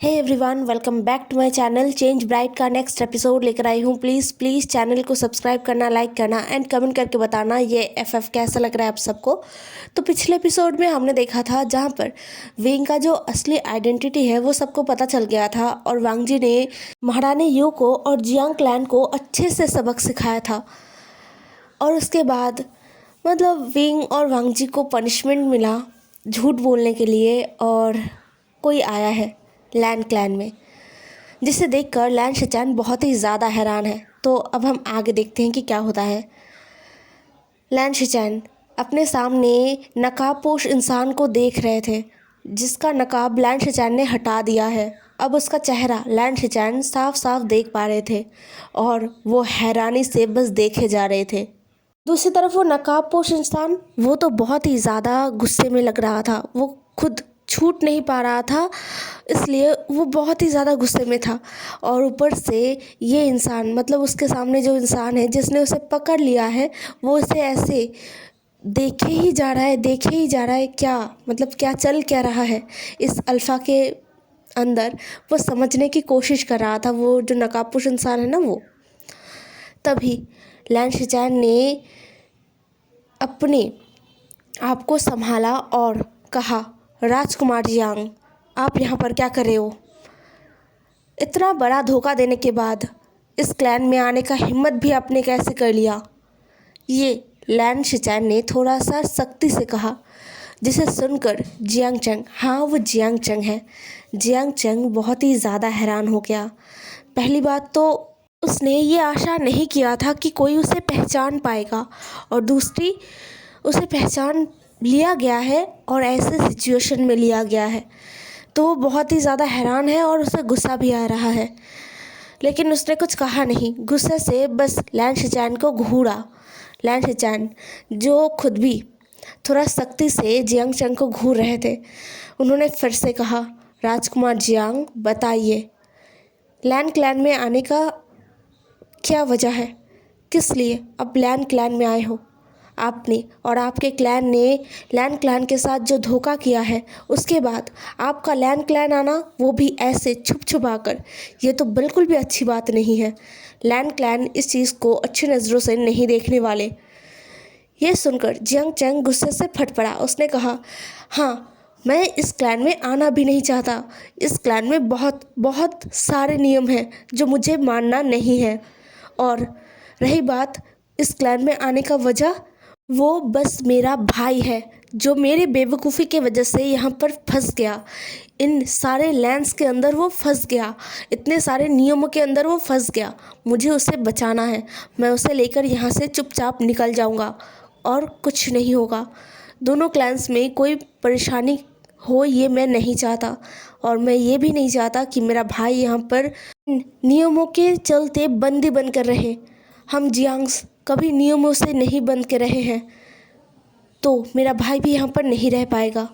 Hey everyone, welcome back to my channel change bright का next episode लेकर आई हूँ। प्लीज़ चैनल को सब्सक्राइब करना, लाइक करना एंड कमेंट करके बताना ये एफएफ कैसा लग रहा है आप सबको। तो पिछले एपिसोड में हमने देखा था जहाँ पर विंग का जो असली आइडेंटिटी है वो सबको पता चल गया था और वांग जी ने महारानी यू को और जियांग क्लैन को अच्छे से सबक सिखाया था। और उसके बाद विंग और वांग जी को पनिशमेंट मिला झूठ बोलने के लिए, और कोई आया है लैन क्लैन में, जिसे देखकर लैन शिचैन बहुत ही ज़्यादा हैरान है। तो अब हम आगे देखते हैं कि क्या होता है। लैन शिचैन अपने सामने नकाबपोश इंसान को देख रहे थे, जिसका नकाब लैन शिचैन ने हटा दिया है। अब उसका चेहरा लैन शिचैन साफ साफ देख पा रहे थे और वो हैरानी से बस देखे जा रहे थे। दूसरी तरफ वो नकाबपोश इंसान, वो तो बहुत ही ज़्यादा गुस्से में लग रहा था। वो खुद छूट नहीं पा रहा था, इसलिए वो बहुत ही ज़्यादा गुस्से में था। और ऊपर से ये इंसान, उसके सामने जो इंसान है जिसने उसे पकड़ लिया है, वो उसे ऐसे देखे ही जा रहा है, देखे ही जा रहा है। क्या चल क्या रहा है इस अल्फ़ा के अंदर, वो समझने की कोशिश कर रहा था, वो जो नकाबपोश इंसान है ना वो। तभी लैन शिचैन ने अपने आप को संभाला और कहा, राजकुमार जियांग, आप यहाँ पर क्या कर रहे हो? इतना बड़ा धोखा देने के बाद इस क्लैन में आने का हिम्मत भी आपने कैसे कर लिया? ये लैन शिचैन ने थोड़ा सा सख्ती से कहा, जिसे सुनकर जियांग चंग, हाँ वो जियांग चंग है, जियांग चंग बहुत ही ज़्यादा हैरान हो गया। पहली बात तो उसने ये आशा नहीं किया था कि कोई उसे पहचान पाएगा, और दूसरी उसे पहचान लिया गया है और ऐसे सिचुएशन में लिया गया है, तो वो बहुत ही ज़्यादा हैरान है और उसे गुस्सा भी आ रहा है। लेकिन उसने कुछ कहा नहीं, गुस्से से बस लैन शिचैन को घूरा। लैन शिचैन जो खुद भी थोड़ा सख्ती से जियांग चंग को घूर रहे थे, उन्होंने फिर से कहा, राजकुमार जियांग, बताइए लैन क्लैन में आने का क्या वजह है? किस लिए अब लैन क्लैन में आए हो? आपने और आपके क्लैन ने लैन क्लैन के साथ जो धोखा किया है, उसके बाद आपका लैन क्लैन आना, वो भी ऐसे छुप छुपा कर, ये तो बिल्कुल भी अच्छी बात नहीं है। लैन क्लैन इस चीज़ को अच्छी नज़रों से नहीं देखने वाले। ये सुनकर जियांग चंग गुस्से से फट पड़ा। उसने कहा, हाँ, मैं इस क्लैन में आना भी नहीं चाहता। इस क्लैन में बहुत बहुत सारे नियम हैं जो मुझे मानना नहीं है। और रही बात इस क्लैन में आने का वजह, वो बस मेरा भाई है जो मेरे बेवकूफ़ी के वजह से यहाँ पर फंस गया। इन सारे लैंड्स के अंदर वो फंस गया, इतने सारे नियमों के अंदर वो फंस गया। मुझे उसे बचाना है, मैं उसे लेकर यहाँ से चुपचाप निकल जाऊँगा और कुछ नहीं होगा। दोनों क्लैंस में कोई परेशानी हो ये मैं नहीं चाहता, और मैं ये भी नहीं चाहता कि मेरा भाई यहाँ पर नियमों के चलते बंदी बनकर रहे। हम जियांग्स कभी नियमों से नहीं बंध के रहे हैं, तो मेरा भाई भी यहाँ पर नहीं रह पाएगा।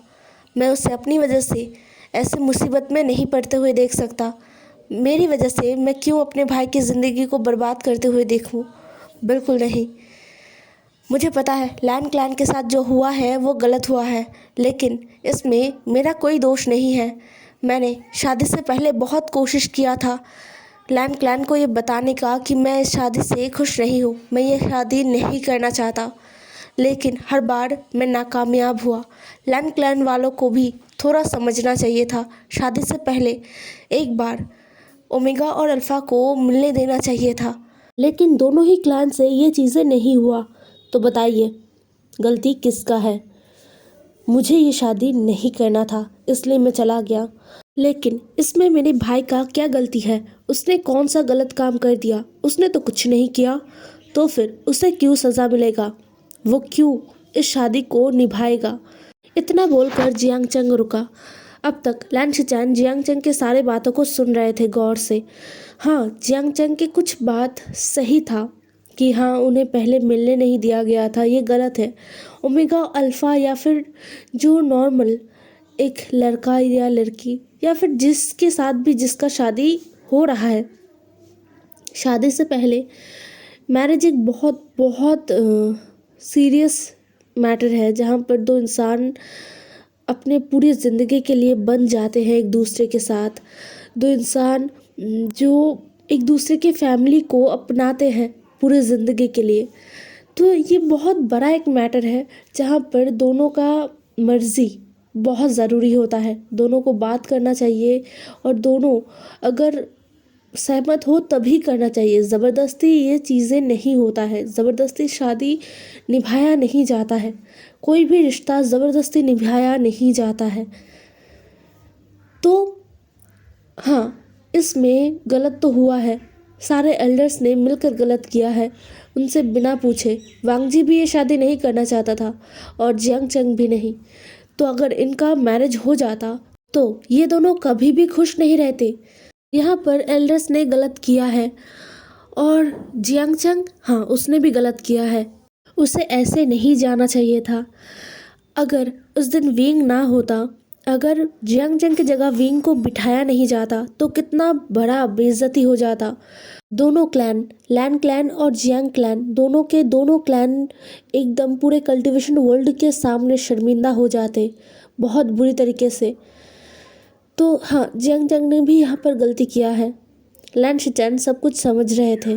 मैं उसे अपनी वजह से ऐसे मुसीबत में नहीं पड़ते हुए देख सकता। मेरी वजह से मैं क्यों अपने भाई की ज़िंदगी को बर्बाद करते हुए देखूं? बिल्कुल नहीं। मुझे पता है लैन क्लैन के साथ जो हुआ है वो गलत हुआ है, लेकिन इसमें मेरा कोई दोष नहीं है। मैंने शादी से पहले बहुत कोशिश किया था लैन क्लैन को ये बताने का कि मैं इस शादी से खुश नहीं हूँ, मैं ये शादी नहीं करना चाहता, लेकिन हर बार मैं नाकामयाब हुआ। लैन क्लैन वालों को भी थोड़ा समझना चाहिए था। शादी से पहले एक बार ओमेगा और अल्फ़ा को मिलने देना चाहिए था, लेकिन दोनों ही क्लैन से ये चीज़ें नहीं हुआ। तो बताइए गलती किसका है? मुझे ये शादी नहीं करना था, इसलिए मैं चला गया, लेकिन इसमें मेरे भाई का क्या गलती है? उसने कौन सा गलत काम कर दिया? उसने तो कुछ नहीं किया, तो फिर उसे क्यों सज़ा मिलेगा? वो क्यों इस शादी को निभाएगा? इतना बोलकर जियांग चंग रुका। अब तक लैन शिचैन जियांग चंग के सारे बातों को सुन रहे थे गौर से। हाँ, जियांग चंग की कुछ बात सही था कि हाँ, उन्हें पहले मिलने नहीं दिया गया था, ये गलत है। ओमेगा अल्फ़ा या फिर जो नॉर्मल एक लड़का या लड़की या फिर जिसके साथ भी जिसका शादी हो रहा है, शादी से पहले मैरिज एक बहुत बहुत सीरियस मैटर है, जहाँ पर दो इंसान अपने पूरी ज़िंदगी के लिए बन जाते हैं एक दूसरे के साथ। दो इंसान जो एक दूसरे के फैमिली को अपनाते हैं पूरी ज़िंदगी के लिए। तो ये बहुत बड़ा एक मैटर है जहाँ पर दोनों का मर्ज़ी बहुत ज़रूरी होता है। दोनों को बात करना चाहिए और दोनों अगर सहमत हो तभी करना चाहिए। ज़बरदस्ती ये चीज़ें नहीं होता है। ज़बरदस्ती शादी निभाया नहीं जाता है। कोई भी रिश्ता ज़बरदस्ती निभाया नहीं जाता है। तो हाँ, इसमें गलत तो हुआ है। सारे एल्डर्स ने मिलकर गलत किया है। उनसे बिना पूछे वांग जी भी ये शादी नहीं करना चाहता था और जियांग चंग भी नहीं। तो अगर इनका मैरिज हो जाता तो ये दोनों कभी भी खुश नहीं रहते। यहाँ पर एल्डर्स ने गलत किया है और जियांग चंग, हाँ, उसने भी गलत किया है। उसे ऐसे नहीं जाना चाहिए था। अगर उस दिन विंग ना होता, अगर जियांग चंग की जगह विंग को बिठाया नहीं जाता तो कितना बड़ा बेइज्जती हो जाता। दोनों क्लैन, लैन क्लैन और जियांग क्लैन, दोनों क्लैन एकदम पूरे कल्टीवेशन वर्ल्ड के सामने शर्मिंदा हो जाते बहुत बुरी तरीके से। तो हाँ, जियांग चंग ने भी यहाँ पर गलती किया है। लैन शिचैन सब कुछ समझ रहे थे,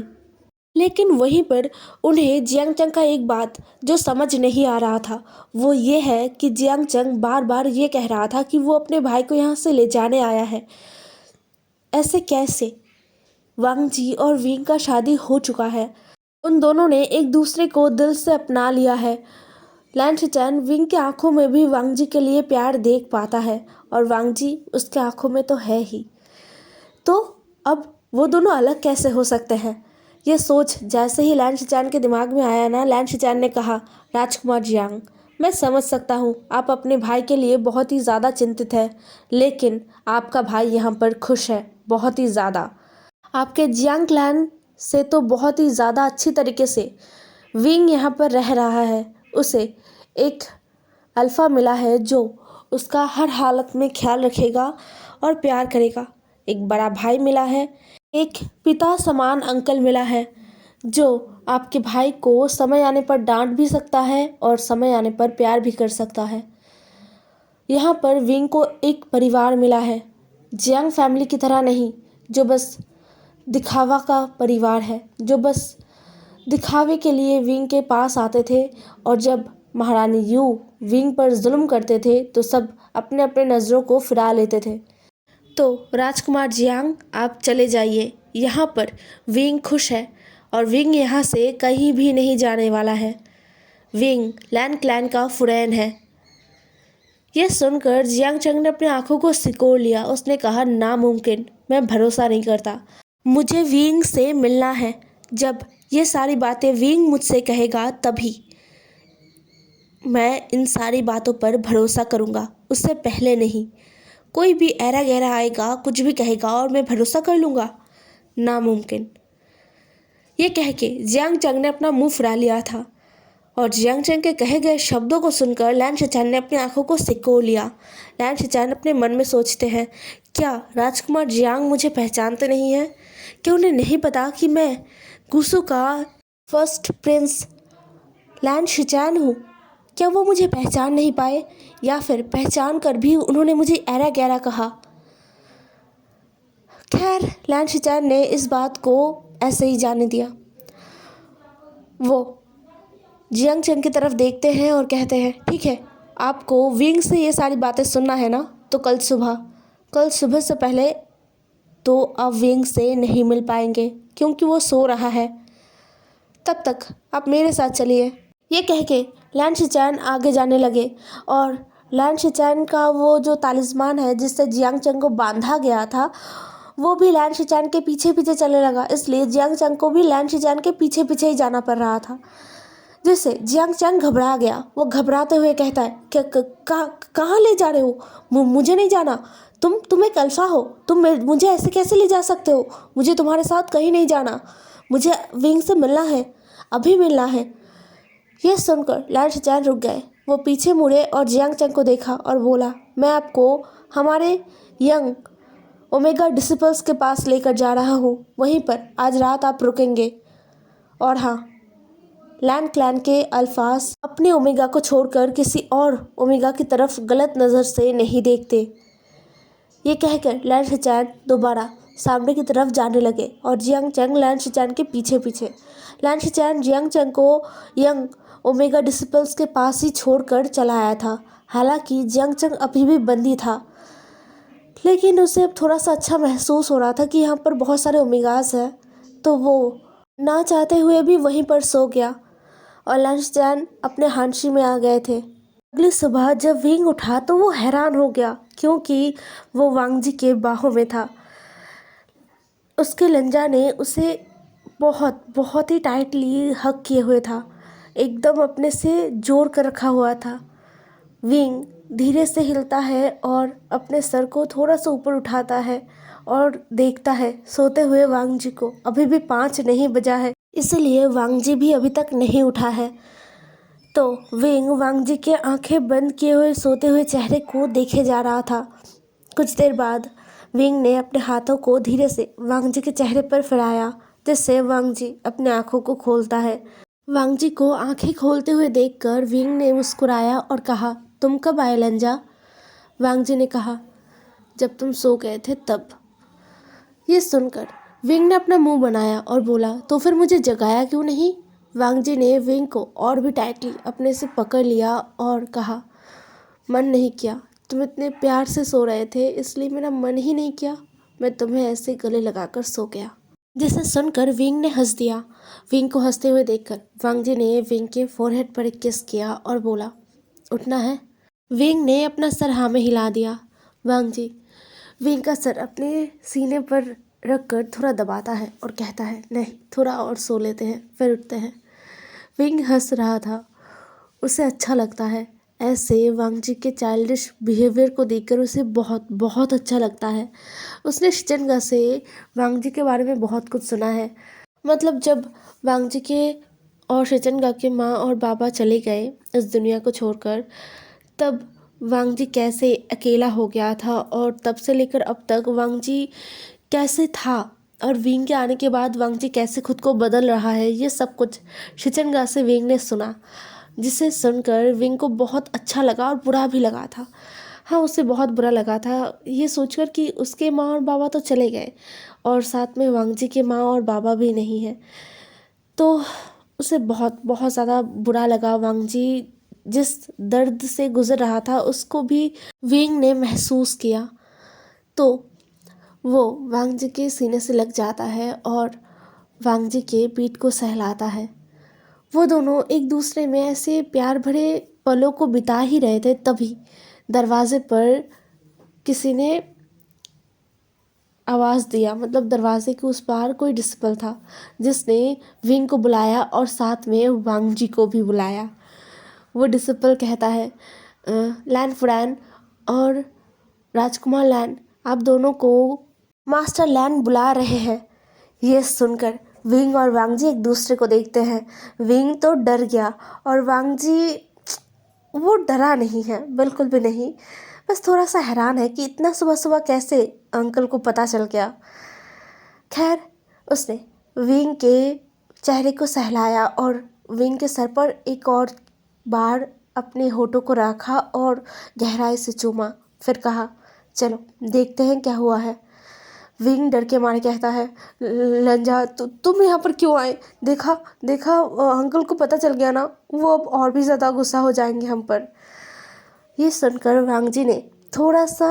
लेकिन वहीं पर उन्हें जियांग चंग का एक बात जो समझ नहीं आ रहा था वो ये है कि जियांग चंग बार बार ये कह रहा था कि वो अपने भाई को यहाँ से ले जाने आया है। ऐसे कैसे? वांग जी और विंग का शादी हो चुका है। उन दोनों ने एक दूसरे को दिल से अपना लिया है। लैन शिचैन विंग की आंखों में भी वांग जी के लिए प्यार देख पाता है और वांग जी उसके आंखों में तो है ही। तो अब वो दोनों अलग कैसे हो सकते हैं? ये सोच जैसे ही लैन शिचैन के दिमाग में आया ना, लैन शिचैन ने कहा, राजकुमार जियांग, मैं समझ सकता हूँ आप अपने भाई के लिए बहुत ही ज़्यादा चिंतित है, लेकिन आपका भाई यहाँ पर खुश है बहुत ही ज़्यादा। आपके जियांग क्लैन से तो बहुत ही ज़्यादा अच्छी तरीके से विंग यहाँ पर रह रहा है। उसे एक अल्फ़ा मिला है जो उसका हर हालत में ख्याल रखेगा और प्यार करेगा। एक बड़ा भाई मिला है, एक पिता समान अंकल मिला है जो आपके भाई को समय आने पर डांट भी सकता है और समय आने पर प्यार भी कर सकता है। यहाँ पर विंग को एक परिवार मिला है, जियांग फैमिली की तरह नहीं जो बस दिखावा का परिवार है, जो बस दिखावे के लिए विंग के पास आते थे और जब महारानी यू विंग पर जुल्म करते थे तो सब अपने अपने नज़रों को फिरा लेते थे। तो राजकुमार जियांग, आप चले जाइए, यहाँ पर विंग खुश है और विंग यहाँ से कहीं भी नहीं जाने वाला है। विंग लैन क्लैन का फुरैन है। यह सुनकर जियांग चंग ने अपनी आंखों को सिकोड़ लिया। उसने कहा, नामुमकिन, मैं भरोसा नहीं करता। मुझे विंग से मिलना है। जब ये सारी बातें विंग मुझसे कहेगा तभी मैं इन सारी बातों पर भरोसा करूँगा, उससे पहले नहीं। कोई भी ऐरा गहरा आएगा, कुछ भी कहेगा और मैं भरोसा कर लूँगा? नामुमकिन। ये कह के जियांग चंग ने अपना मुंह फुरा लिया था और जियांग चंग के कहे गए शब्दों को सुनकर लैन शिचैन ने अपनी आंखों को सिकोड़ लिया। लैन शिचैन अपने मन में सोचते हैं, क्या राजकुमार जियांग मुझे पहचानते नहीं हैं? क्या उन्हें नहीं पता कि मैं गुसू का फर्स्ट प्रिंस लैन शिचैन हूँ? क्या वो मुझे पहचान नहीं पाए या फिर पहचान कर भी उन्होंने मुझे ऐरा गैरा कहा? खैर, लैन शिचैन ने इस बात को ऐसे ही जाने दिया। वो जियांग चंग की तरफ देखते हैं और कहते हैं, ठीक है, आपको विंग से ये सारी बातें सुनना है ना, तो कल सुबह से पहले तो आप विंग से नहीं मिल पाएंगे क्योंकि वो सो रहा है। तब तक आप मेरे साथ चलिए। ये कह के लैन शिचैन आगे जाने लगे और लैन शिचैन का वो जो तालिस्मान है जिससे जियांग चंग को बांधा गया था वो भी लैन शिचैन के पीछे पीछे चलने लगा। इसलिए जियांग चंग को भी लैन शिचैन के पीछे पीछे ही जाना पड़ रहा था, जिससे जियांग चंग घबरा गया। वो घबराते हुए कहता है, क्या कहाँ ले जा रहे हो? मुझे नहीं जाना। तुम एक अल्फा हो, मुझे ऐसे कैसे ले जा सकते हो? मुझे तुम्हारे साथ कहीं नहीं जाना। मुझे विंग से मिलना है, अभी मिलना है। यह सुनकर लैन शिचैन रुक गए। वो पीछे मुड़े और जियांग चंग को देखा और बोला, मैं आपको हमारे यंग ओमेगा डिसिपल्स के पास लेकर जा रहा हूँ। वहीं पर आज रात आप रुकेंगे। और हाँ, लैन क्लैन के अल्फाज अपने ओमेगा को छोड़कर किसी और ओमेगा की तरफ गलत नज़र से नहीं देखते। ये कहकर लैन शिचैन दोबारा सामने की तरफ जाने लगे और जियांग चैंग लैन शिचैन के पीछे पीछे। लैन शिचैन जियांग चैंग को यंग ओमेगा डिसिपल्स के पास ही छोड़कर चला आया था। हालांकि जियांग चैंग अभी भी बंदी था, लेकिन उसे अब थोड़ा सा अच्छा महसूस हो रहा था कि यहाँ पर बहुत सारे ओमेगास हैं, तो वो ना चाहते हुए भी वहीं पर सो गया और लैन शिचैन अपने हांशी में आ गए थे। अगली सुबह जब विंग उठा तो वो हैरान हो गया, क्योंकि वो वांग जी के बाहों में था। उसके लंजा ने उसे बहुत बहुत ही टाइटली हग किए हुए था, एकदम अपने से जोड़ कर रखा हुआ था। विंग धीरे से हिलता है और अपने सर को थोड़ा सा ऊपर उठाता है और देखता है सोते हुए वांग जी को। अभी भी 5 नहीं बजा है, इसलिए वांग जी भी अभी तक नहीं उठा है। तो विंग वांग जी के आंखें बंद किए हुए सोते हुए चेहरे को देखे जा रहा था। कुछ देर बाद विंग ने अपने हाथों को धीरे से वांग जी के चेहरे पर फिराया, जिससे वांग जी अपने आंखों को खोलता है। वांग जी को आंखें खोलते हुए देखकर विंग ने मुस्कुराया और कहा, तुम कब आए लंजा? वांग जी ने कहा, जब तुम सो गए थे तब। ये सुनकर विंग ने अपना मुंह बनाया और बोला, तो फिर मुझे जगाया क्यों नहीं? वांग जी ने विंग को और भी टाइटली अपने से पकड़ लिया और कहा, मन नहीं किया, तुम इतने प्यार से सो रहे थे इसलिए मेरा मन ही नहीं किया, मैं तुम्हें ऐसे गले लगाकर सो गया। जिसे सुनकर विंग ने हंस दिया। विंग को हंसते हुए देखकर वांग जी ने विंग के फोरहेड पर एक किस किया और बोला, उठना है? विंग ने अपना सर हाँ में हिला दिया। वांग जी विंग का सर अपने सीने पर रखकर थोड़ा दबाता है और कहता है, नहीं, थोड़ा और सो लेते हैं, फिर उठते हैं। विंग हंस रहा था, उसे अच्छा लगता है। ऐसे वांग जी के चाइल्डिश बिहेवियर को देखकर उसे बहुत बहुत अच्छा लगता है। उसने शिचेंगा से वांग जी के बारे में बहुत कुछ सुना है। मतलब जब वांग जी के और शिचेंगा के माँ और बाबा चले गए इस दुनिया को छोड़कर, तब वांग जी कैसे अकेला हो गया था और तब से लेकर अब तक वांग जी कैसे था और विंग के आने के बाद वांग जी कैसे खुद को बदल रहा है, ये सब कुछ शिचेंगा से विंग ने सुना, जिसे सुनकर विंग को बहुत अच्छा लगा और बुरा भी लगा था। हाँ, उसे बहुत बुरा लगा था ये सोचकर कि उसके माँ और बाबा तो चले गए और साथ में वांग जी के माँ और बाबा भी नहीं हैं, तो उसे बहुत बहुत ज़्यादा बुरा लगा। वांग जी जिस दर्द से गुजर रहा था उसको भी विंग ने महसूस किया, तो वो वांग जी के सीने से लग जाता है और वांग जी के पीठ को सहलाता है। वो दोनों एक दूसरे में ऐसे प्यार भरे पलों को बिता ही रहे थे, तभी दरवाजे पर किसी ने आवाज़ दिया। मतलब दरवाजे के उस पार कोई डिसिपल था जिसने विंग को बुलाया और साथ में वांग जी को भी बुलाया। वो डिसिपल कहता है, लैन फुरैन और राजकुमार लैन, आप दोनों को मास्टर लैन बुला रहे हैं। ये सुनकर विंग और वांग जी एक दूसरे को देखते हैं। विंग तो डर गया और वांग जी वो डरा नहीं है, बिल्कुल भी नहीं, बस थोड़ा सा हैरान है कि इतना सुबह सुबह कैसे अंकल को पता चल गया। खैर, उसने विंग के चेहरे को सहलाया और विंग के सर पर एक और बार अपने होठों को रखा और गहराई से चूमा, फिर कहा, चलो देखते हैं क्या हुआ है। विंग डर के मारे कहता है, लंजा तुम यहाँ पर क्यों आए? देखा देखा अंकल को पता चल गया ना, वो अब और भी ज़्यादा गुस्सा हो जाएंगे हम पर। ये सुनकर वांग जी ने थोड़ा सा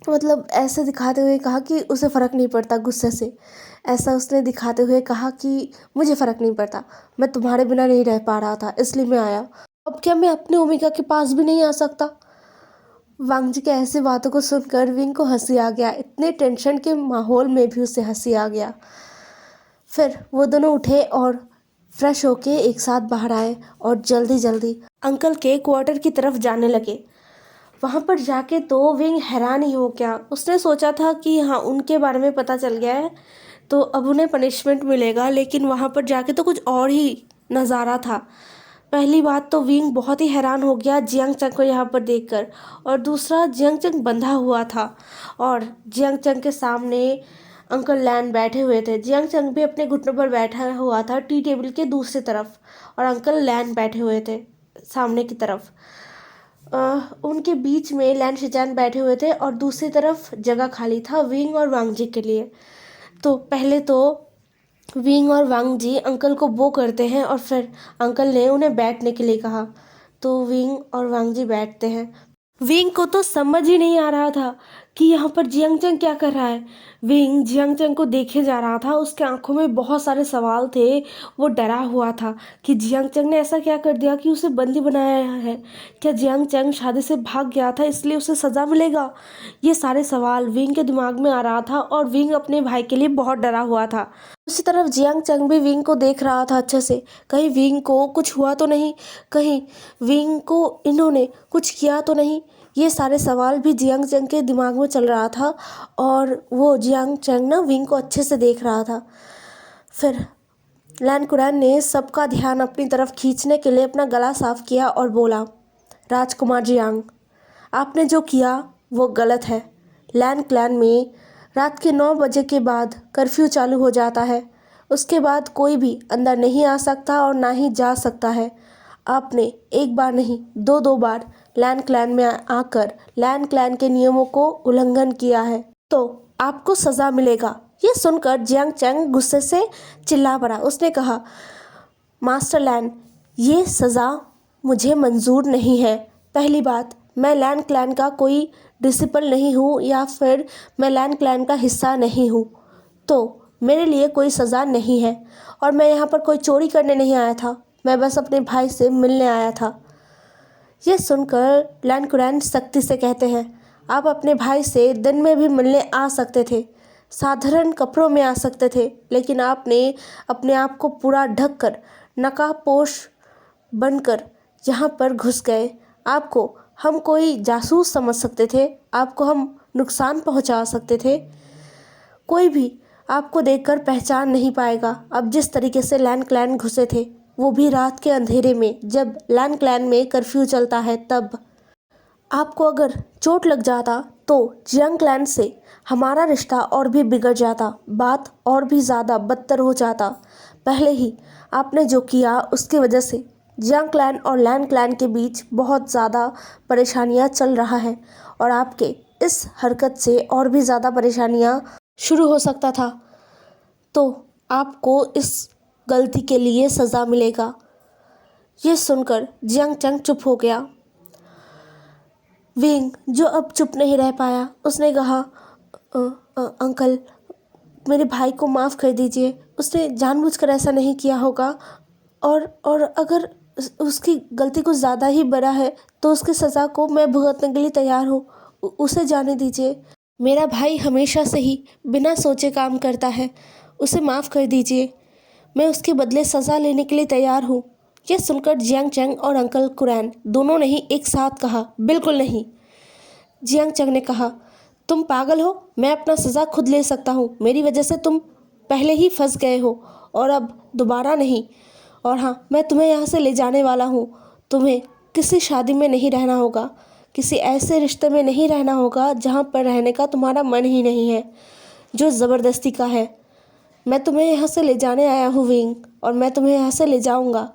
मतलब ऐसे दिखाते हुए कहा कि उसे फ़र्क नहीं पड़ता गुस्से से। ऐसा उसने दिखाते हुए कहा कि मुझे फ़र्क नहीं पड़ता, मैं तुम्हारे बिना नहीं रह पा रहा था इसलिए मैं आया। अब क्या मैं अपने ओमेगा के पास भी नहीं आ सकता? वांग जी के ऐसी बातों को सुनकर विंग को हंसी आ गया। इतने टेंशन के माहौल में भी उसे हंसी आ गया। फिर वो दोनों उठे और फ्रेश होके एक साथ बाहर आए और जल्दी जल्दी अंकल के क्वार्टर की तरफ जाने लगे। वहाँ पर जाके तो विंग हैरान ही हो गया। उसने सोचा था कि हाँ, उनके बारे में पता चल गया है तो अब उन्हें पनिशमेंट मिलेगा, लेकिन वहाँ पर जाके तो कुछ और ही नज़ारा था। पहली बात तो विंग बहुत ही हैरान हो गया जियांग चंग को यहाँ पर देखकर, और दूसरा जियांग चंग बंधा हुआ था और जियांग चंग के सामने अंकल लैन बैठे हुए थे। जियांग चंग भी अपने घुटनों पर बैठा हुआ था टी टेबल के दूसरी तरफ, और अंकल लैन बैठे हुए थे सामने की तरफ। उनके बीच में लैन शिजान बैठे हुए थे और दूसरी तरफ जगह खाली था विंग और वांग जी के लिए। तो पहले तो विंग और वांग जी अंकल को बो करते हैं और फिर अंकल ने उन्हें बैठने के लिए कहा, तो विंग और वांग जी बैठते हैं। विंग को तो समझ ही नहीं आ रहा था कि यहाँ पर जियांग चंग क्या कर रहा है। विंग जियांग चंग को देखे जा रहा था, उसके आंखों में बहुत सारे सवाल थे। वो डरा हुआ था कि जियांग चंग ने ऐसा क्या कर दिया कि उसे बंदी बनाया है। क्या जियांग चंग शादी से भाग गया था इसलिए उसे सज़ा मिलेगा? ये सारे सवाल विंग के दिमाग में आ रहा था और विंग अपने भाई के लिए बहुत डरा हुआ था। दूसरी तरफ जियांग चंग भी विंग को देख रहा था अच्छे से, कहीं विंग को कुछ हुआ तो नहीं, कहीं विंग को इन्होंने कुछ किया तो नहीं। ये सारे सवाल भी जियांग चंग के दिमाग में चल रहा था और वो जियांग चंग ना विंग को अच्छे से देख रहा था। फिर लैन कुरैन ने सबका ध्यान अपनी तरफ खींचने के लिए अपना गला साफ किया और बोला, राजकुमार जियांग, आपने जो किया वो गलत है। लैन क्लैन में रात के 9 बजे के बाद कर्फ्यू चालू हो जाता है। उसके बाद कोई भी अंदर नहीं आ सकता और ना ही जा सकता है। आपने एक बार नहीं 2 बार लैन क्लैन में आकर लैन क्लैन के नियमों को उल्लंघन किया है, तो आपको सज़ा मिलेगा। ये सुनकर जियांग चंग गुस्से से चिल्ला पड़ा। उसने कहा, मास्टर लैन, ये सज़ा मुझे मंजूर नहीं है। पहली बात, मैं लैन क्लैन का कोई डिसिपल नहीं हूँ या फिर मैं लैन क्लैन का हिस्सा नहीं हूँ, तो मेरे लिए कोई सज़ा नहीं है। और मैं यहाँ पर कोई चोरी करने नहीं आया था, मैं बस अपने भाई से मिलने आया था। ये सुनकर लैन कुरैन सख्ती से कहते हैं, आप अपने भाई से दिन में भी मिलने आ सकते थे, साधारण कपड़ों में आ सकते थे, लेकिन आपने अपने आप को पूरा ढक कर नकाबपोश बनकर यहाँ पर घुस गए। आपको हम कोई जासूस समझ सकते थे, आपको हम नुकसान पहुँचा सकते थे। कोई भी आपको देखकर पहचान नहीं पाएगा। अब जिस तरीके से लैन क्लैन घुसे थे, वो भी रात के अंधेरे में, जब लैन क्लैन में कर्फ्यू चलता है तब। आपको अगर चोट लग जाता तो जियांग क्लैन से हमारा रिश्ता और भी बिगड़ जाता, बात और भी ज़्यादा बदतर हो जाता। पहले ही आपने जो किया उसकी वजह से जियांग क्लैन और लैन क्लैन के बीच बहुत ज़्यादा परेशानियां चल रहा है और आपके इस हरकत से और भी ज़्यादा परेशानियां शुरू हो सकता था, तो आपको इस गलती के लिए सज़ा मिलेगा। ये सुनकर जियांग चंग चुप हो गया। विंग जो अब चुप नहीं रह पाया, उसने कहा, अंकल, मेरे भाई को माफ़ कर दीजिए, उसने जानबूझकर ऐसा नहीं किया होगा, और अगर उसकी गलती कुछ ज़्यादा ही बड़ा है तो उसकी सज़ा को मैं भुगतने के लिए तैयार हूँ, उसे जाने दीजिए। मेरा भाई हमेशा से ही बिना सोचे काम करता है, उसे माफ़ कर दीजिए, मैं उसके बदले सज़ा लेने के लिए तैयार हूँ। यह सुनकर जियांग चंग और अंकल कुरैन दोनों ने ही एक साथ कहा, बिल्कुल नहीं। जियांग चंग ने कहा, तुम पागल हो, मैं अपना सज़ा खुद ले सकता हूँ, मेरी वजह से तुम पहले ही फंस गए हो और अब दोबारा नहीं। और हाँ, मैं तुम्हें यहाँ से ले जाने वाला हूँ। तुम्हें किसी शादी में नहीं रहना होगा, किसी ऐसे रिश्ते में नहीं रहना होगा जहाँ पर रहने का तुम्हारा मन ही नहीं है, जो ज़बरदस्ती का है। मैं तुम्हें यहाँ से ले जाने आया हूँ विंग, और मैं तुम्हें यहाँ से ले जाऊँगा।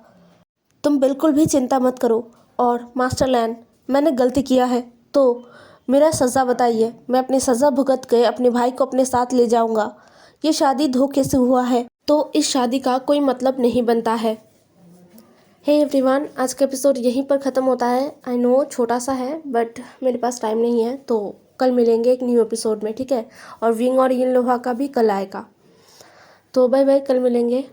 तुम बिल्कुल भी चिंता मत करो। और मास्टर लैन, मैंने गलती किया है तो मेरा सज़ा बताइए, मैं अपनी सज़ा भुगत के अपने भाई को अपने साथ ले जाऊँगा। ये शादी धोखे से हुआ है तो इस शादी का कोई मतलब नहीं बनता है। हे एवरीवन, आज का एपिसोड यहीं पर ख़त्म होता है। आई नो छोटा सा है, बट मेरे पास टाइम नहीं है, तो कल मिलेंगे एक न्यू एपिसोड में, ठीक है। और विंग और यिन लोहा का भी कल आएगा। तो बाय बाय, कल मिलेंगे।